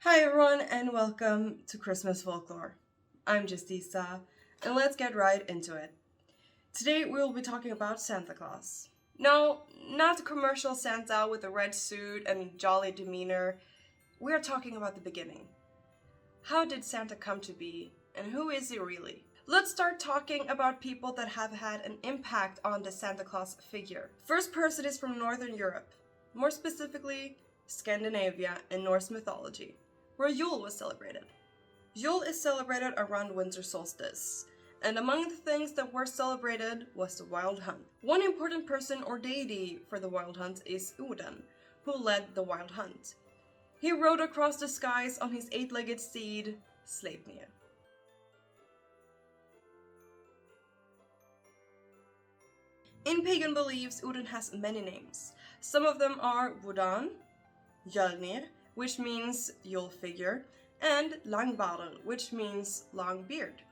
Hi everyone and welcome to Christmas Folklore. I'm Justisa and let's get right into it. Today we will be talking about Santa Claus. No, not the commercial Santa with a red suit and jolly demeanor. We are talking about the beginning. How did Santa come to be and who is he really? Let's start talking about people that have had an impact on the Santa Claus figure. First person is from Northern Europe, more specifically Scandinavia and Norse mythology, where Yule was celebrated. Yule is celebrated around winter solstice, and among the things that were celebrated was the wild hunt. One important person or deity for the wild hunt is Odin, who led the wild hunt. He rode across the skies on his eight-legged steed, Sleipnir. In pagan beliefs, Odin has many names. Some of them are Wodan, Mjolnir, which means Yule figure, and Langbarel, which means long beard,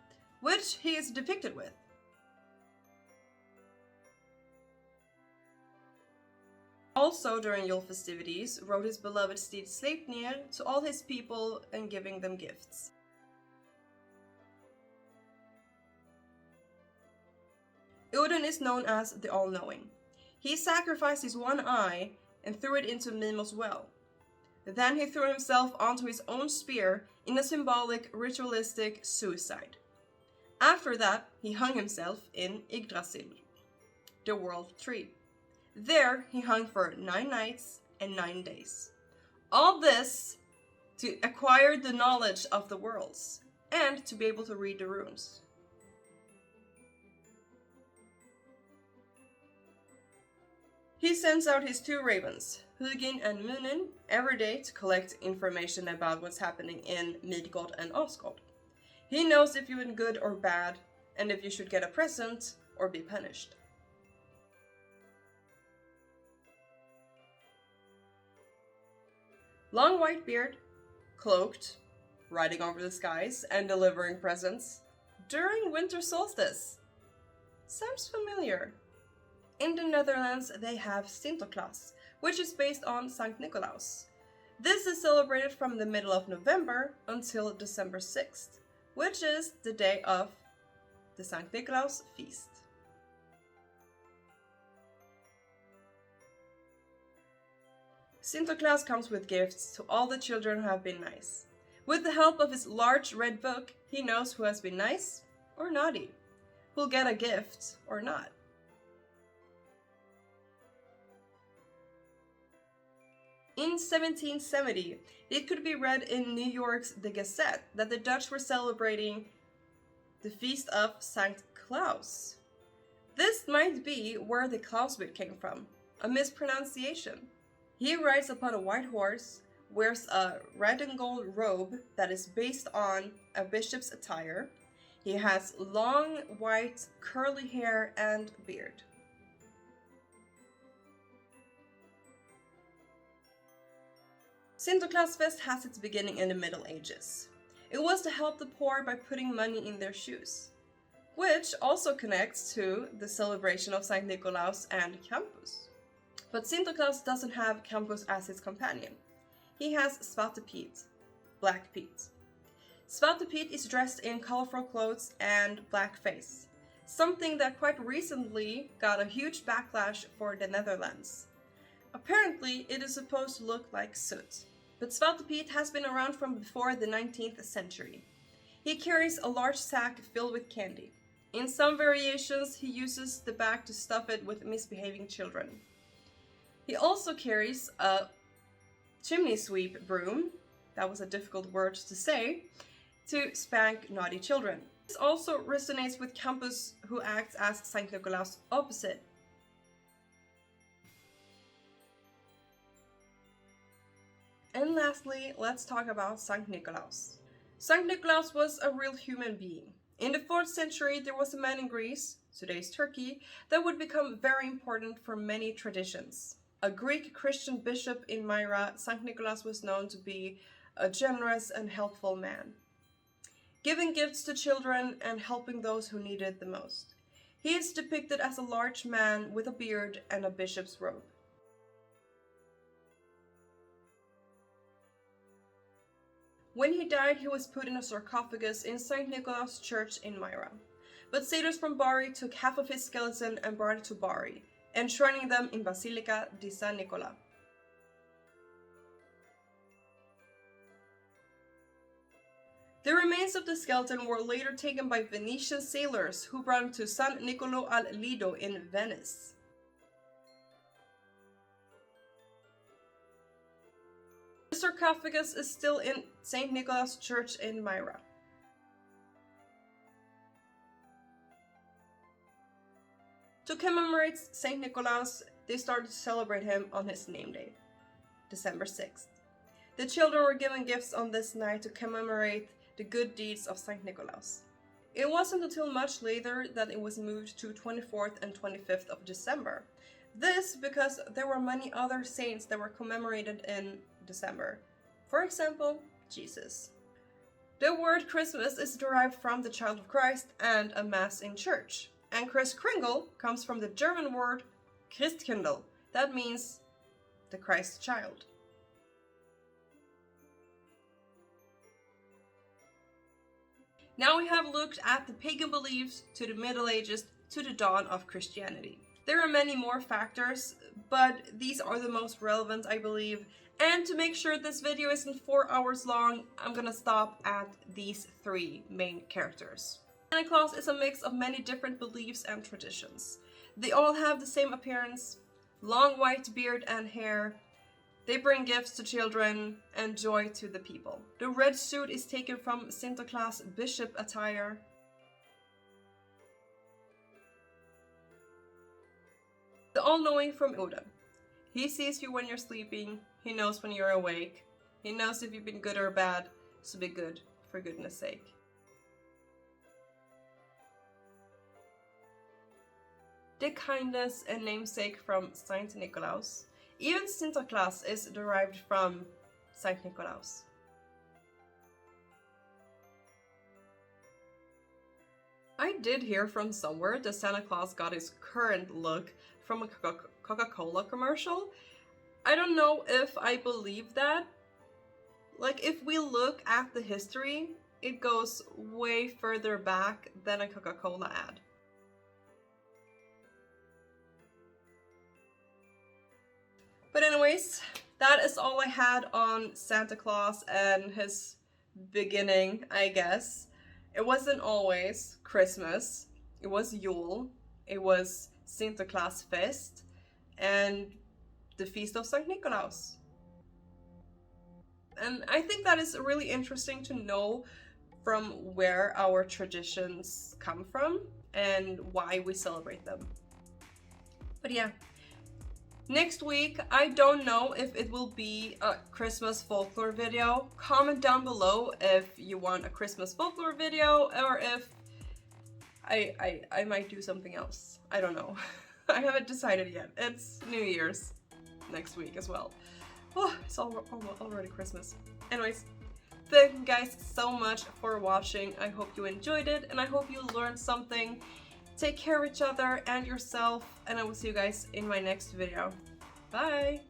which he is depicted with. Also during Yule festivities, rode his beloved steed Sleipnir to all his people and giving them gifts. Odin is known as the All-Knowing. He sacrificed his one eye and threw it into Mimir's well. Then he threw himself onto his own spear in a symbolic, ritualistic suicide. After that, he hung himself in Yggdrasil, the world tree. There, he hung for 9 nights and 9 days. All this to acquire the knowledge of the worlds and to be able to read the runes. He sends out his 2 ravens, Hugin and Munin, every day to collect information about what's happening in Midgård and Asgård. He knows if you're good or bad, and if you should get a present or be punished. Long white beard, cloaked, riding over the skies and delivering presents during winter solstice. Sounds familiar. In the Netherlands, they have Santa Claus, which is based on St. Nicolaus. This is celebrated from the middle of November until December 6th, which is the day of the St. Nicolaus feast. Santa Claus comes with gifts to all the children who have been nice. With the help of his large red book, he knows who has been nice or naughty, who'll get a gift or not. In 1770, it could be read in New York's The Gazette that the Dutch were celebrating the feast of St. Claus. This might be where the Claus bit came from, a mispronunciation. He rides upon a white horse, wears a red and gold robe that is based on a bishop's attire. He has long, white, curly hair and beard. Sinterklaasfest has its beginning in the Middle Ages. It was to help the poor by putting money in their shoes, which also connects to the celebration of St. Nicolaus and Krampus. But Sinterklaas doesn't have Krampus as his companion. He has Zwarte Piet, Black Pete. Zwarte Piet is dressed in colorful clothes and blackface, something that quite recently got a huge backlash for the Netherlands. Apparently, it is supposed to look like soot. But Zwarte Piet has been around from before the 19th century. He carries a large sack filled with candy. In some variations, he uses the bag to stuff it with misbehaving children. He also carries a chimney sweep broom, that was a difficult word to say, to spank naughty children. This also resonates with Krampus, who acts as St. Nicolaus' opposite. And lastly, let's talk about St. Nicolaus. St. Nicolaus was a real human being. In the 4th century, there was a man in Greece, today's Turkey, that would become very important for many traditions. A Greek Christian bishop in Myra, St. Nicolaus was known to be a generous and helpful man, giving gifts to children and helping those who needed the most. He is depicted as a large man with a beard and a bishop's robe. When he died, he was put in a sarcophagus in St. Nicholas Church in Myra. But satyrs from Bari took half of his skeleton and brought it to Bari, enshrining them in Basilica di San Nicola. The remains of the skeleton were later taken by Venetian sailors who brought him to San Nicolo al Lido in Venice. The sarcophagus is still in St. Nicholas Church in Myra. To commemorate St. Nicholas, they started to celebrate him on his name day, December 6th. The children were given gifts on this night to commemorate the good deeds of St. Nicholas. It wasn't until much later that it was moved to 24th and 25th of December. This because there were many other saints that were commemorated in December. For example, Jesus. The word Christmas is derived from the child of Christ and a mass in church. And Kris Kringle comes from the German word Christkindl. That means the Christ child. Now we have looked at the pagan beliefs to the Middle Ages to the dawn of Christianity. There are many more factors, but these are the most relevant, I believe. And to make sure this video isn't 4 hours long, I'm gonna stop at these 3 main characters. Santa Claus is a mix of many different beliefs and traditions. They all have the same appearance, long white beard and hair. They bring gifts to children and joy to the people. The red suit is taken from Santa Claus bishop attire. The all-knowing from Odin. He sees you when you're sleeping, he knows when you're awake, he knows if you've been good or bad, so be good, for goodness sake. The kindness and namesake from Saint Nicholas. Even Santa Claus is derived from Saint Nicholas. I did hear from somewhere that Santa Claus got his current look from a Coca-Cola commercial. I don't know if I believe that. Like, if we look at the history, it goes way further back than a Coca-Cola ad. But anyways, that is all I had on Santa Claus and his beginning, I guess. It wasn't always Christmas. It was Yule. It was Santa Claus Fest and the Feast of St. Nicholas. And I think that is really interesting to know from where our traditions come from and why we celebrate them. But yeah. Next week, I don't know if it will be a Christmas folklore video. Comment down below if you want a Christmas folklore video or if I might do something else. I don't know. I haven't decided yet. It's New Year's next week as well. Oh, it's already Christmas. Anyways, thank you guys so much for watching. I hope you enjoyed it and I hope you learned something. Take care of each other and yourself, and I will see you guys in my next video. Bye!